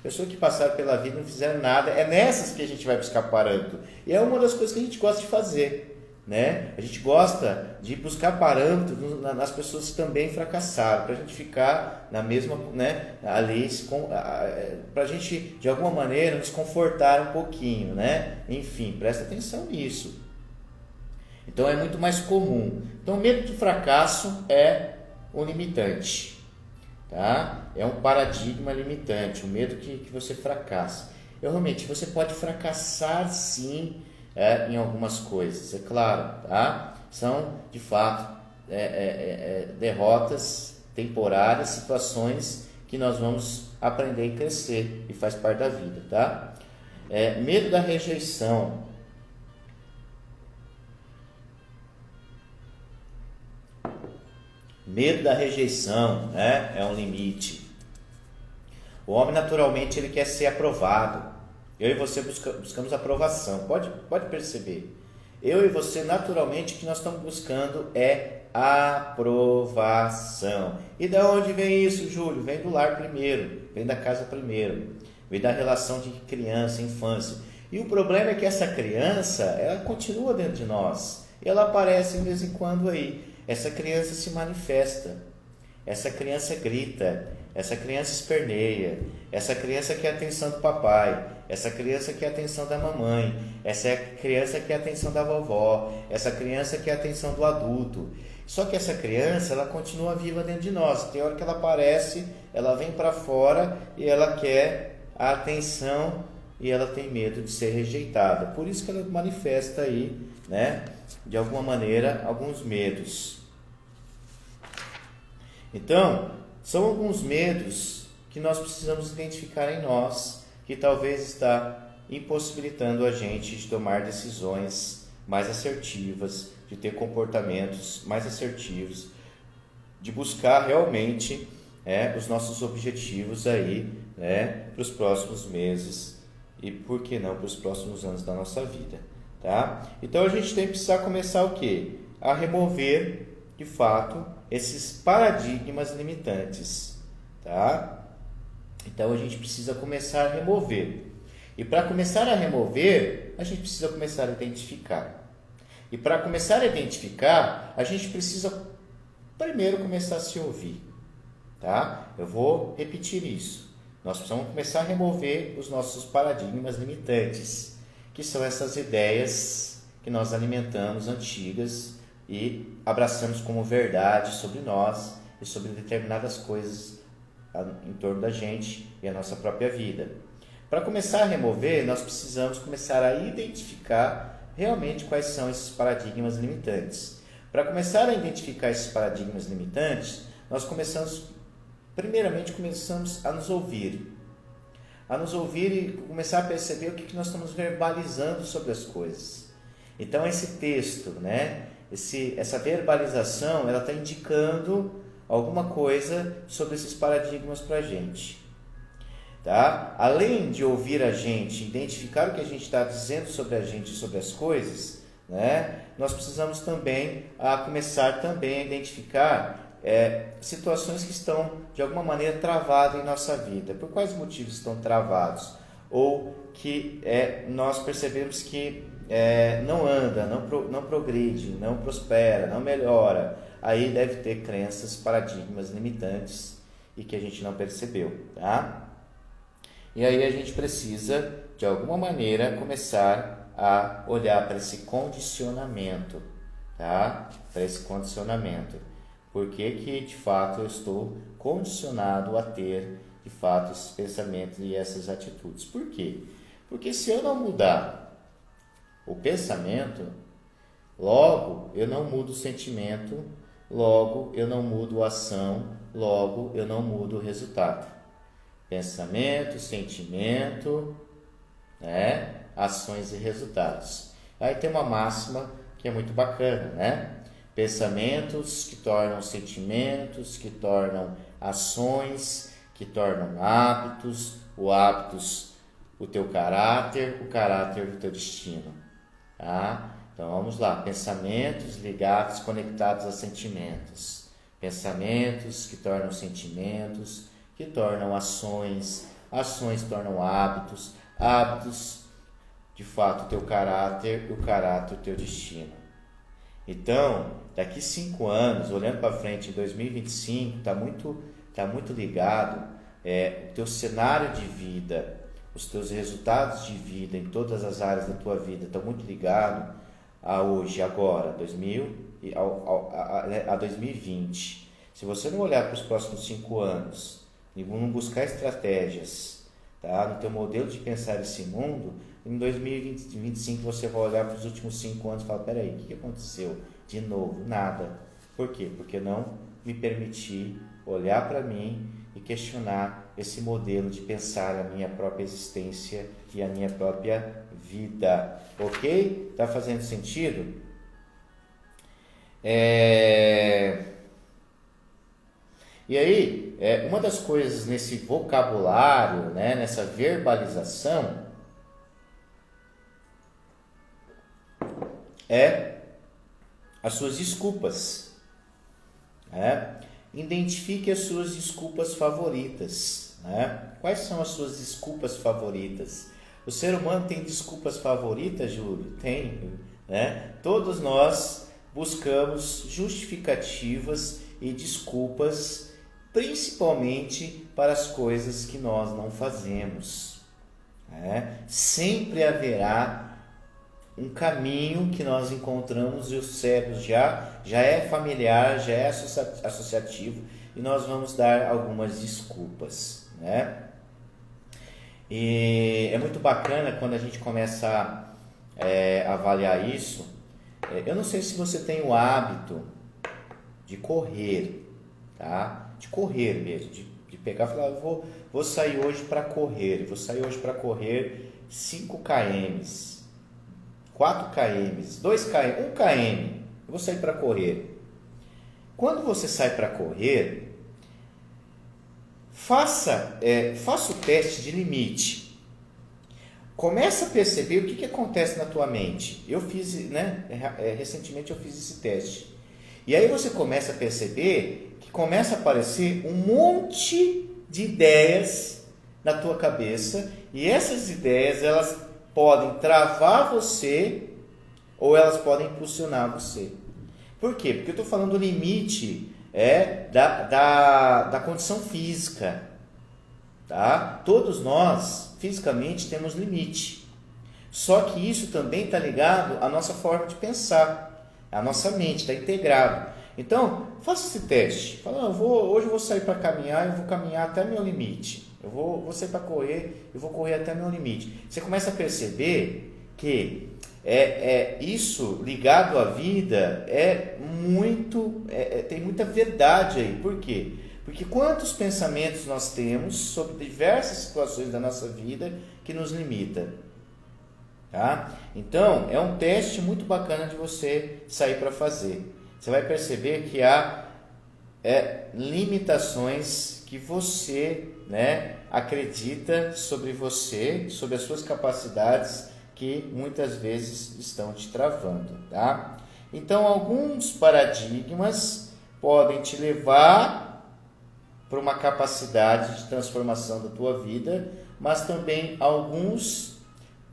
Pessoas que passaram pela vida e não fizeram nada. É nessas que a gente vai buscar parâmetro. E é uma das coisas que a gente gosta de fazer. Né? A gente gosta de buscar parâmetros nas pessoas que também fracassaram, para a gente ficar na mesma, né, ali, para a gente de alguma maneira nos confortar um pouquinho, né? Enfim, presta atenção nisso. Então é muito mais comum. Então o medo do fracasso é um limitante, tá? É um paradigma limitante, o medo que você fracassa. Realmente você pode fracassar sim. Em algumas coisas, é claro, tá? São de fato derrotas temporárias, situações que nós vamos aprender e crescer e faz parte da vida, tá? Medo da rejeição. Medo da rejeição, né? É um limite. O homem naturalmente ele quer ser aprovado. Eu e você buscamos aprovação. Pode perceber. Eu e você, naturalmente, o que nós estamos buscando é aprovação. E de onde vem isso, Júlio? Vem do lar primeiro, vem da casa primeiro, vem da relação de criança, infância. E o problema é que essa criança, ela continua dentro de nós. E ela aparece de vez em quando aí. Essa criança se manifesta. essa criança grita, essa criança esperneia, essa criança quer a atenção do papai, essa criança quer a atenção da mamãe, essa criança quer a atenção da vovó, essa criança quer a atenção do adulto. Só que essa criança, ela continua viva dentro de nós. Tem hora que ela aparece, ela vem para fora e ela quer a atenção e ela tem medo de ser rejeitada. Por isso que ela manifesta aí, né, de alguma maneira, alguns medos. Então, são alguns medos que nós precisamos identificar em nós, que talvez está impossibilitando a gente de tomar decisões mais assertivas, de ter comportamentos mais assertivos, de buscar realmente os nossos objetivos aí, para os próximos meses e, por que não, para os próximos anos da nossa vida, tá? Então a gente tem que precisar começar o quê? A remover, de fato, esses paradigmas limitantes, tá? Então a gente precisa começar a remover. E para começar a remover, a gente precisa começar a identificar. E para começar a identificar, a gente precisa primeiro começar a se ouvir, tá? Eu vou repetir isso. Nós precisamos começar a remover os nossos paradigmas limitantes, que são essas ideias que nós alimentamos antigas e abraçamos como verdade sobre nós e sobre determinadas coisas em torno da gente e a nossa própria vida. Para começar a remover, nós precisamos começar a identificar realmente quais são esses paradigmas limitantes. Para começar a identificar esses paradigmas limitantes, nós primeiramente começamos a nos ouvir e começar a perceber o que nós estamos verbalizando sobre as coisas. Então esse texto, essa verbalização, ela está indicando alguma coisa sobre esses paradigmas para a gente. Tá? Além de ouvir a gente, identificar o que a gente está dizendo sobre a gente e sobre as coisas, nós precisamos também começar também a identificar situações que estão de alguma maneira travadas em nossa vida. Por quais motivos estão travados? Ou que nós percebemos que não anda, não progride, não prospera, não melhora. Aí deve ter crenças, paradigmas limitantes e que a gente não percebeu, tá? E aí a gente precisa, de alguma maneira, começar a olhar para esse condicionamento, tá? Para esse condicionamento. Por que que, de fato, eu estou condicionado a ter, de fato, esses pensamentos e essas atitudes? Por quê? Porque se eu não mudar o pensamento, logo eu não mudo o sentimento, logo eu não mudo a ação, logo eu não mudo o resultado. Pensamento, sentimento, ações e resultados. Aí tem uma máxima que é muito bacana, Pensamentos que tornam sentimentos, que tornam ações, que tornam hábitos, hábitos o teu caráter, o caráter do teu destino, tá? Então vamos lá, pensamentos ligados, conectados a sentimentos, pensamentos que tornam sentimentos, que tornam ações, ações tornam hábitos, hábitos, de fato, o teu caráter, o caráter, o teu destino. Então, daqui 5 anos, olhando para frente, em 2025, está muito ligado o teu cenário de vida, os teus resultados de vida em todas as áreas da tua vida estão muito ligados a hoje, agora, a 2020. Se você não olhar para os próximos 5 anos, e não buscar estratégias, tá, no teu modelo de pensar esse mundo, em 2025 você vai olhar para os últimos 5 anos e falar, peraí, o que aconteceu? De novo, nada. Por quê? Porque não me permiti olhar para mim e questionar esse modelo de pensar a minha própria existência e a minha própria vida. Ok? Tá fazendo sentido? E aí, uma das coisas nesse vocabulário, nessa verbalização, as suas desculpas. Identifique as suas desculpas favoritas. Quais são as suas desculpas favoritas? O ser humano tem desculpas favoritas, Júlio? Tem. Todos nós buscamos justificativas e desculpas principalmente para as coisas que nós não fazemos. Sempre haverá um caminho que nós encontramos e o cérebro já é familiar, já é associativo, e nós vamos dar algumas desculpas, né? E é muito bacana quando a gente começa a avaliar isso. Eu não sei se você tem o hábito de correr, tá? De correr mesmo, de pegar e falar, eu vou sair hoje para correr, 5 km, 4 km, 2 km, 1 km, eu vou sair para correr. Quando você sai para correr, faça o teste de limite. Começa a perceber o que acontece na tua mente. Eu fiz, recentemente eu fiz esse teste. E aí você começa a perceber que começa a aparecer um monte de ideias na tua cabeça, e essas ideias elas podem travar você ou elas podem impulsionar você. Por quê? Porque eu estou falando do limite da condição física, tá? Todos nós fisicamente temos limite, só que isso também está ligado à nossa forma de pensar, à nossa mente, está integrado. Então faça esse teste, fala, hoje eu vou sair para caminhar, eu vou caminhar até meu limite, eu vou sair para correr, eu vou correr até meu limite. Você começa a perceber que isso ligado à vida tem muita verdade aí. Por quê? Porque quantos pensamentos nós temos sobre diversas situações da nossa vida que nos limita, tá? Então é um teste muito bacana de você sair para fazer. Você vai perceber que há limitações que você, acredita sobre você, sobre as suas capacidades, que muitas vezes estão te travando, tá? Então, alguns paradigmas podem te levar para uma capacidade de transformação da tua vida, mas também alguns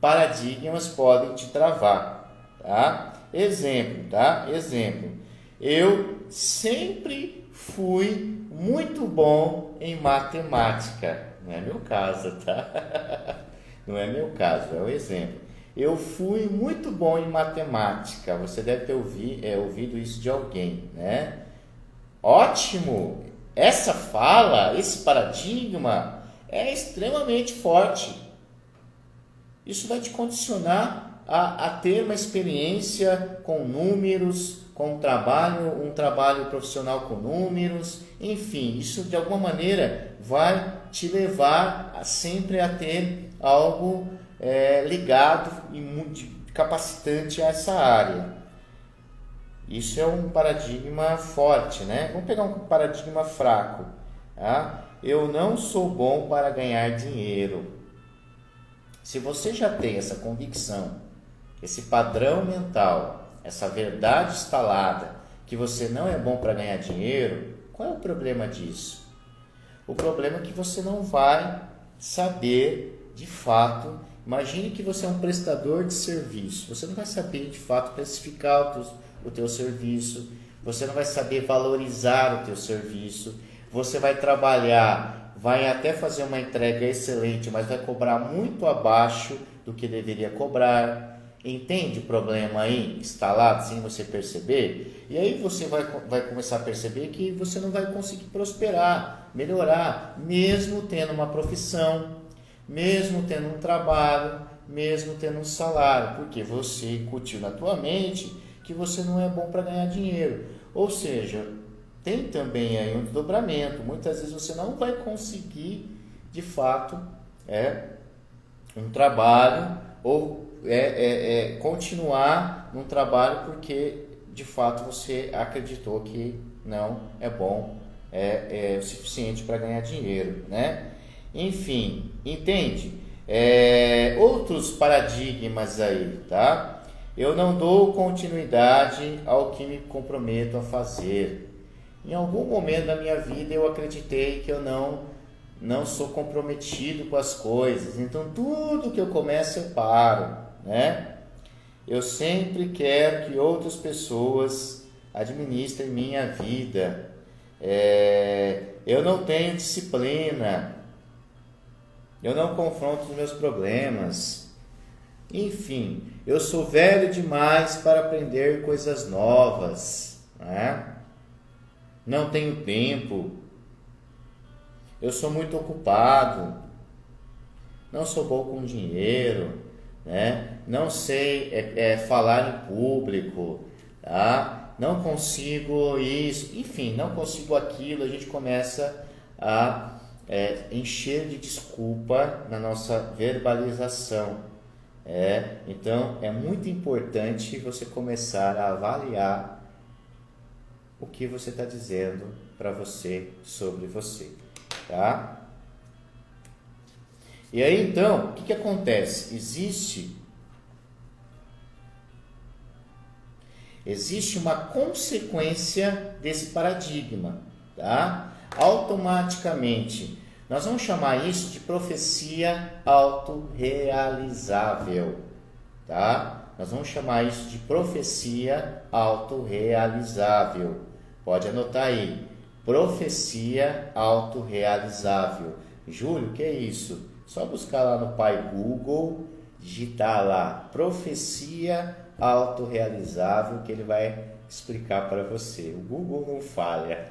paradigmas podem te travar, tá? Exemplo. Eu sempre fui muito bom em matemática. Não é meu caso, tá? Não é meu caso, é o exemplo. Eu fui muito bom em matemática. Você deve ter ouvido isso de alguém, né? Ótimo! Essa fala, esse paradigma é extremamente forte. Isso vai te condicionar a ter uma experiência com números, com um trabalho profissional com números, enfim, isso de alguma maneira vai te levar sempre a ter algo ligado e muito capacitante a essa área. Isso é um paradigma forte, né? Vamos pegar um paradigma fraco. Tá? Eu não sou bom para ganhar dinheiro. Se você já tem essa convicção, esse padrão mental, essa verdade instalada, que você não é bom para ganhar dinheiro, qual é o problema disso? O problema é que você não vai saber de fato. Imagine que você é um prestador de serviço. Você não vai saber de fato precificar o teu serviço. Você não vai saber valorizar o teu serviço. Você vai trabalhar, vai até fazer uma entrega excelente, mas vai cobrar muito abaixo do que deveria cobrar. Entende o problema aí instalado sem você perceber? E aí você vai começar a perceber que você não vai conseguir prosperar, melhorar, mesmo tendo uma profissão, mesmo tendo um trabalho, mesmo tendo um salário, porque você incutiu na tua mente que você não é bom para ganhar dinheiro. Ou seja, tem também aí um desdobramento. Muitas vezes você não vai conseguir, de fato, um trabalho ou continuar num trabalho porque, de fato, você acreditou que não é bom, o suficiente para ganhar dinheiro, né? Enfim, entende? Outros paradigmas aí, tá? Eu não dou continuidade ao que me comprometo a fazer. Em algum momento da minha vida eu acreditei que eu não sou comprometido com as coisas. Então tudo que eu começo eu paro, né? Eu sempre quero que outras pessoas administrem minha vida. Eu não tenho disciplina, eu não confronto os meus problemas, enfim, eu sou velho demais para aprender coisas novas, né? Não tenho tempo, eu sou muito ocupado, não sou bom com dinheiro, né? Não sei falar em público, tá? Não consigo isso, enfim, não consigo aquilo. A gente começa a encher de desculpa na nossa verbalização. Então é muito importante você começar a avaliar o que você está dizendo para você sobre você, tá? E aí então, o que acontece? Existe uma consequência desse paradigma, tá? Automaticamente, nós vamos chamar isso de profecia autorrealizável, tá? Nós vamos chamar isso de profecia autorrealizável. Pode anotar aí, profecia autorrealizável. Júlio, o que é isso? Só buscar lá no Pai Google, digitar lá, profecia autorrealizável, que ele vai explicar para você. O Google não falha.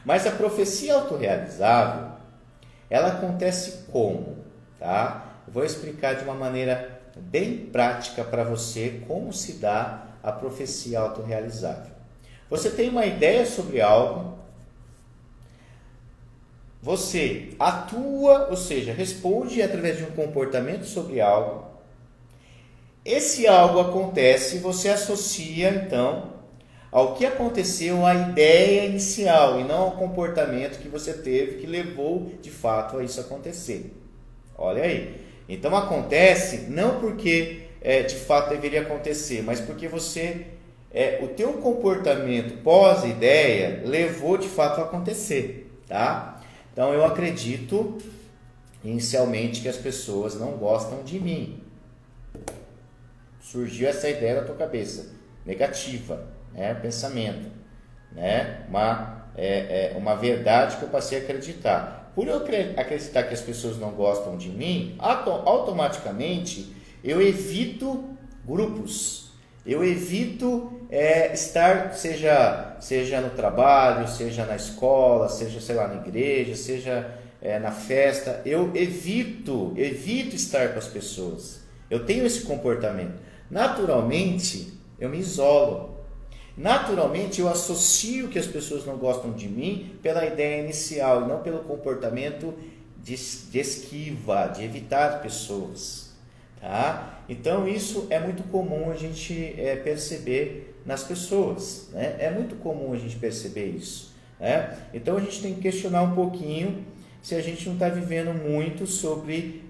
Mas a profecia autorrealizável, ela acontece como? Tá? Eu vou explicar de uma maneira bem prática para você como se dá a profecia autorrealizável. Você tem uma ideia sobre algo, você atua, ou seja, responde através de um comportamento sobre algo. Esse algo acontece, você associa então ao que aconteceu à ideia inicial e não ao comportamento que você teve que levou de fato a isso acontecer. Olha aí. Então acontece não porque de fato deveria acontecer, mas porque você o teu comportamento pós-ideia levou de fato a acontecer, tá? Então eu acredito inicialmente que as pessoas não gostam de mim. Surgiu essa ideia na tua cabeça, negativa, né? Pensamento, né? Uma verdade que eu passei a acreditar. Por eu acreditar que as pessoas não gostam de mim, automaticamente eu evito grupos, eu evito estar, seja no trabalho, seja na escola, seja, sei lá, na igreja, seja na festa, eu evito estar com as pessoas. Eu tenho esse comportamento. Naturalmente, eu me isolo. Naturalmente, eu associo que as pessoas não gostam de mim pela ideia inicial e não pelo comportamento de esquiva, de evitar pessoas. Tá? Então, isso é muito comum a gente perceber nas pessoas. Né? É muito comum a gente perceber isso. Né? Então, a gente tem que questionar um pouquinho se a gente não está vivendo muito sobre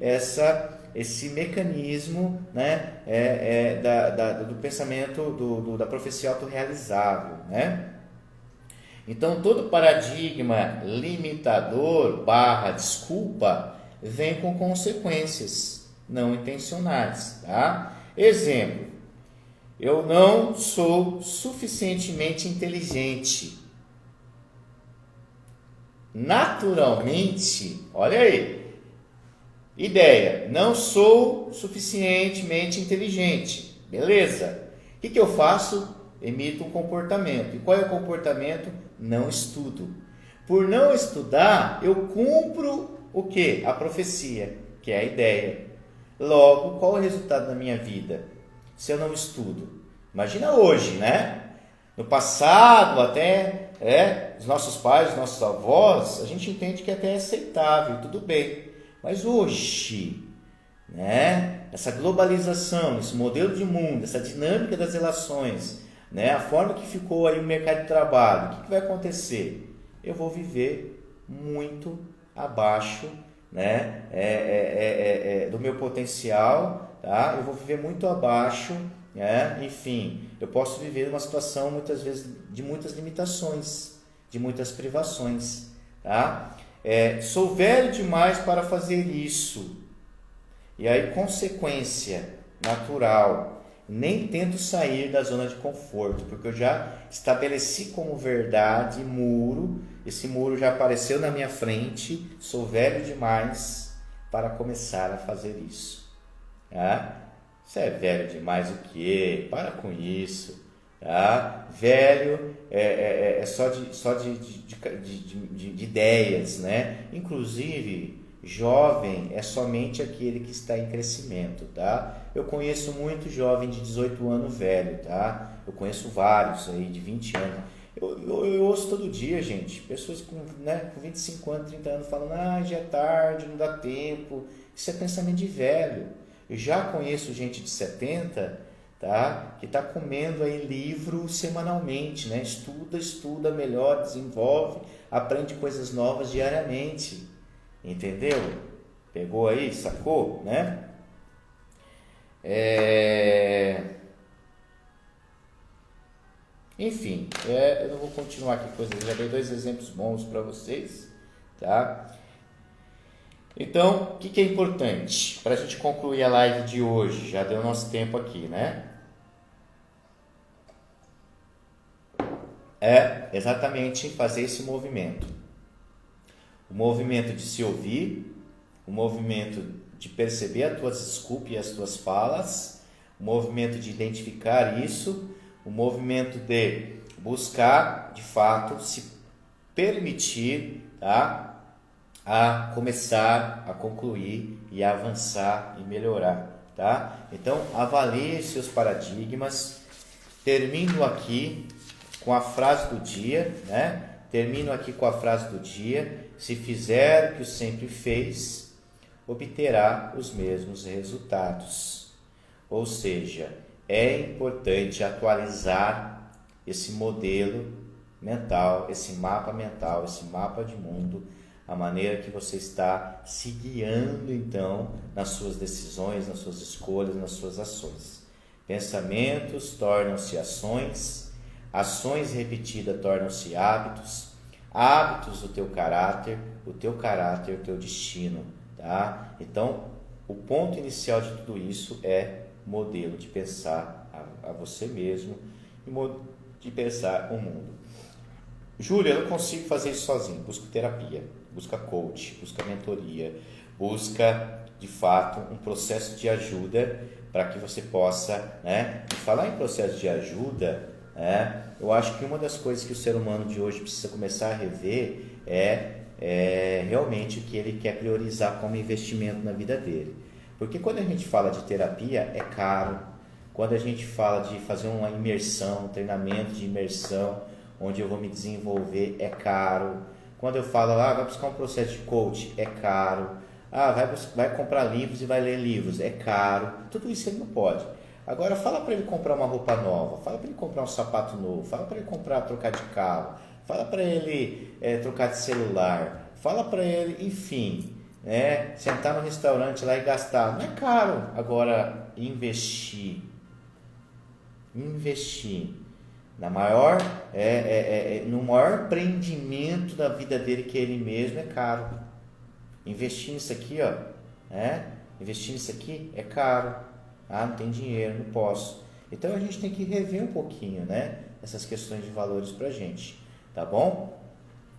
esse mecanismo, né, do pensamento da profecia autorrealizável, né? Então, todo paradigma limitador / desculpa vem com consequências não intencionais, tá? Exemplo, eu não sou suficientemente inteligente. Naturalmente, olha aí, ideia, não sou suficientemente inteligente. Beleza. O que eu faço? Emito um comportamento. E qual é o comportamento? Não estudo. Por não estudar, eu cumpro o quê? A profecia, que é a ideia. Logo, qual é o resultado da minha vida? Se eu não estudo. Imagina hoje, né? No passado, até os nossos pais, os nossos avós, a gente entende que até é aceitável, tudo bem. Mas hoje, né, essa globalização, esse modelo de mundo, essa dinâmica das relações, né, a forma que ficou aí o mercado de trabalho, o que vai acontecer? Eu vou viver muito abaixo, né, do meu potencial, tá? Eu vou viver muito abaixo, né? Enfim, eu posso viver uma situação muitas vezes de muitas limitações, de muitas privações, tá? Sou velho demais para fazer isso. E aí, consequência natural, nem tento sair da zona de conforto, porque eu já estabeleci como verdade muro, esse muro já apareceu na minha frente, sou velho demais para começar a fazer isso. Tá? Você é velho demais o quê? Para com isso. Tá? Velho é só de ideias, né? Inclusive, jovem é somente aquele que está em crescimento, tá? Eu conheço muito jovem de 18 anos velho, tá? Eu conheço vários aí de 20 anos. Eu ouço todo dia, gente, pessoas com 25 anos, 30 anos falando, já é tarde, não dá tempo. Isso é pensamento de velho. Eu já conheço gente de 70, tá? Que está comendo aí livro semanalmente, né? Estuda, melhora, desenvolve, aprende coisas novas diariamente. Entendeu? Pegou aí, sacou, né? Enfim, eu não vou continuar aqui coisas, já dei 2 exemplos bons para vocês, tá? Então, o que é importante para a gente concluir a live de hoje? Já deu nosso tempo aqui, né? É exatamente fazer esse movimento. O movimento de se ouvir, o movimento de perceber as tuas desculpas e as tuas falas, o movimento de identificar isso, o movimento de buscar, de fato, se permitir, tá? A começar, a concluir e a avançar e melhorar, tá? Então, avalie seus paradigmas. Termino aqui com a frase do dia, né? Termino aqui com a frase do dia: se fizer o que sempre fez, obterá os mesmos resultados. Ou seja, é importante atualizar esse modelo mental, esse mapa mental, esse mapa de mundo, a maneira que você está se guiando então nas suas decisões, nas suas escolhas, nas suas ações. Pensamentos tornam-se ações, ações repetidas tornam-se hábitos, hábitos o teu caráter o teu destino, tá? Então, o ponto inicial de tudo isso é modelo de pensar a você mesmo e de pensar o mundo. Júlia, eu não consigo fazer isso sozinho. Busca terapia, busca coach, busca mentoria, busca de fato um processo de ajuda para que você possa, né? E falar em processo de ajuda, eu acho que uma das coisas que o ser humano de hoje precisa começar a rever é realmente o que ele quer priorizar como investimento na vida dele. Porque quando a gente fala de terapia, é caro. Quando a gente fala de fazer uma imersão, um treinamento de imersão, onde eu vou me desenvolver, é caro. Quando eu falo lá, vai buscar um processo de coach, é caro. Vai comprar livros e vai ler livros, é caro. Tudo isso ele não pode. Agora, fala para ele comprar uma roupa nova, fala para ele comprar um sapato novo, fala para ele trocar de carro, fala para ele trocar de celular, fala para ele, enfim, sentar no restaurante lá e gastar. Não é caro. Agora, investir no maior empreendimento da vida dele, que é ele mesmo, é caro. Investir nisso aqui, investir nisso aqui é caro. Não tem dinheiro, não posso. Então a gente tem que rever um pouquinho, essas questões de valores pra gente, tá bom?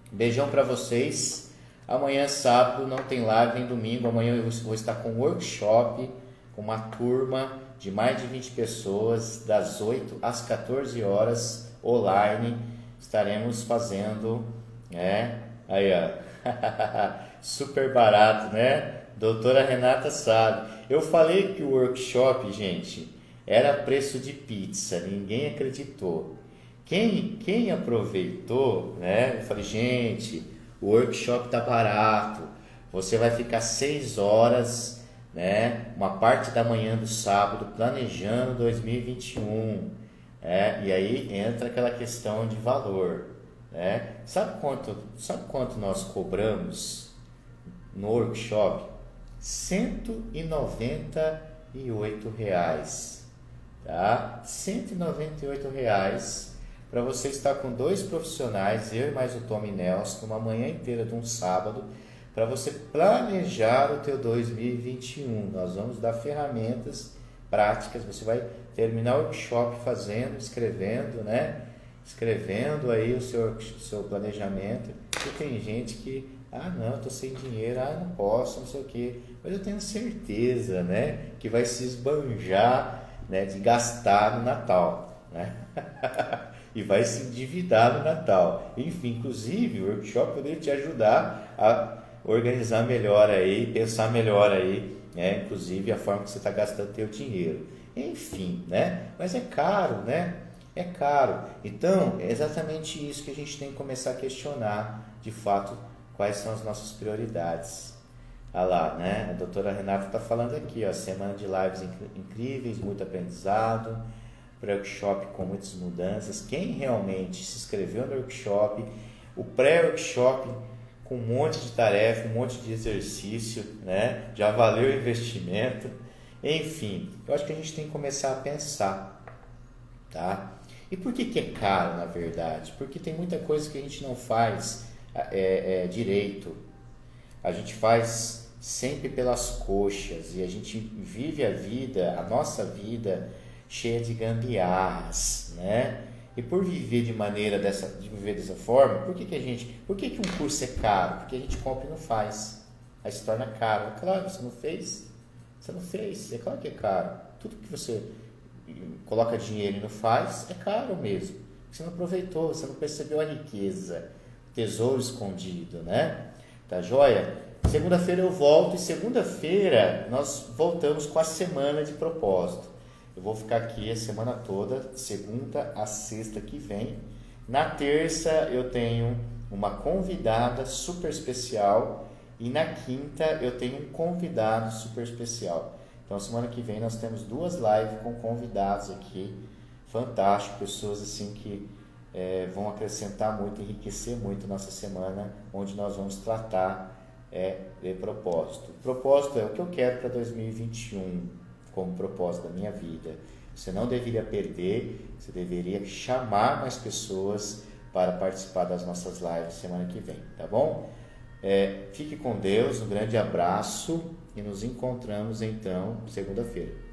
Beijão pra vocês. Amanhã é sábado, não tem live, nem domingo. Amanhã eu vou estar com um workshop, com uma turma de mais de 20 pessoas, das 8 às 14 horas, online. Estaremos fazendo, aí ó, super barato, Doutora Renata sabe. Eu falei que o workshop, gente, era preço de pizza, ninguém acreditou. Quem aproveitou, eu falei, gente, o workshop tá barato, você vai ficar 6 horas, uma parte da manhã do sábado, planejando 2021, e aí entra aquela questão de valor, Sabe quanto nós cobramos no workshop? R$198, tá? R$198 para você estar com 2 profissionais, eu e mais o Tom e Nelson, uma manhã inteira de um sábado, para você planejar o teu 2021. Nós vamos dar ferramentas práticas. Você vai terminar o workshop fazendo, escrevendo, né? Escrevendo aí o seu planejamento. E tem gente que, não, eu tô sem dinheiro, não posso, não sei o quê. Mas eu tenho certeza, né, que vai se esbanjar, né, de gastar no Natal, né? E vai se endividar no Natal. Enfim, inclusive o workshop poderia te ajudar a organizar melhor aí, pensar melhor aí, né? Inclusive a forma que você está gastando teu dinheiro. Enfim, né? Mas é caro, né? É caro. Então, é exatamente isso que a gente tem que começar a questionar, de fato, quais são as nossas prioridades. Olha lá, né? A doutora Renata está falando aqui, ó, semana de lives incríveis, muito aprendizado, pré-workshop com muitas mudanças. Quem realmente se inscreveu no workshop, o pré-workshop com um monte de tarefa, um monte de exercício, né? Já valeu o investimento. Enfim, eu acho que a gente tem que começar a pensar, tá? E por que é caro, na verdade? Porque tem muita coisa que a gente não faz direito. A gente faz sempre pelas coxas e a gente vive a vida, a nossa vida, cheia de gambiarras, né? E por viver viver dessa forma, por que um curso é caro? Porque a gente compra e não faz. Aí se torna caro. É claro, você não fez, é claro que é caro. Tudo que você coloca dinheiro e não faz, é caro mesmo. Você não aproveitou, você não percebeu a riqueza, tesouro escondido, né? Tá joia? Segunda-feira eu volto e segunda-feira nós voltamos com a semana de propósito. Eu vou ficar aqui a semana toda, segunda a sexta que vem. Na terça eu tenho uma convidada super especial e na quinta eu tenho um convidado super especial. Então semana que vem nós temos 2 lives com convidados aqui, fantástico, pessoas assim que vão acrescentar muito, enriquecer muito nossa semana, onde nós vamos tratar de propósito. O propósito é o que eu quero para 2021. Como propósito da minha vida. Você não deveria perder, você deveria chamar mais pessoas para participar das nossas lives semana que vem, tá bom? Fique com Deus, um grande abraço e nos encontramos então segunda-feira.